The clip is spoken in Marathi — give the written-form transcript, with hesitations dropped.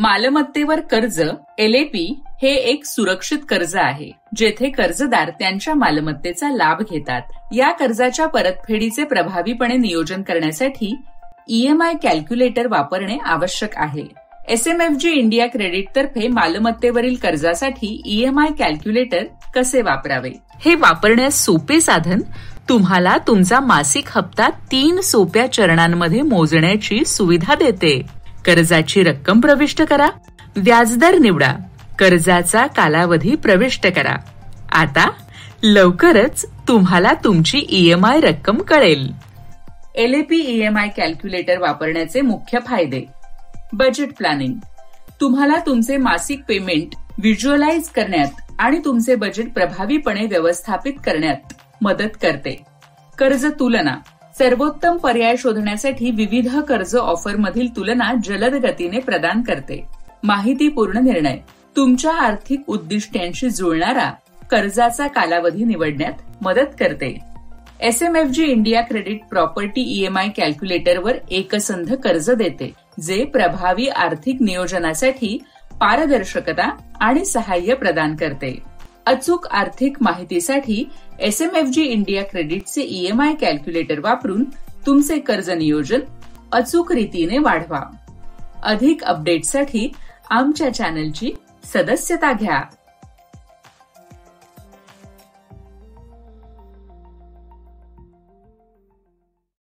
मालमत्तेवर कर्ज LAP हे एक सुरक्षित कर्ज आहे, जेथे कर्जदार त्यांच्या मालमत्तेचा लाभ घेतात. या कर्जाच्या परतफेडीचे प्रभावीपणे नियोजन करण्यासाठी EMI कॅल्क्युलेटर वापरणे आवश्यक आहे. SMFG इंडिया क्रेडिट तर्फे मालमत्तेवरील कर्जासाठी EMI कॅल्क्युलेटर कसे वापरावे? हे वापरण्यास सोपे साधन तुम्हाला तुमचा मासिक हप्ता 3 सोप्या चरणांमध्ये मोजण्याची सुविधा देते. कर्जाची रक्कम प्रविष्ट करा, व्याजदर निवडा, कर्जाचा कालावधी प्रविष्ट करा. आता लवकरच तुम्हाला तुमची EMI रक्कम कळेल. LAP EMI कॅल्क्युलेटर वापरण्याचे मुख्य फायदे. बजेट प्लॅनिंग तुम्हाला तुमचे मासिक पेमेंट व्हिज्युअलाइज करण्यात आणि तुमचे बजेट प्रभावीपणे व्यवस्थापित करण्यात मदत करते. कर्ज तुलना सर्वोत्तम पर्याय शोधण्यासाठी विविध कर्ज ऑफरमधील तुलना जलद गतीने प्रदान करते. माहितीपूर्ण निर्णय तुमच्या आर्थिक उद्दिष्टांशी जुळणारा कर्जाचा कालावधी निवडण्यात मदत करते. SMFG India credit property EMI कॅल्क्युलेटरवर एकसंध कर्ज देते, जे प्रभावी आर्थिक नियोजनासाठी पारदर्शकता आणि सहाय्य प्रदान करते. अचूक आर्थिक माहितीसाठी SMFG इंडिया क्रेडिटचे EMI कॅल्क्युलेटर वापरून तुमचे कर्ज नियोजन अचूक रीतीने वाढवा. अधिक अपडेट्ससाठी आमच्या चॅनलची सदस्यता घ्या.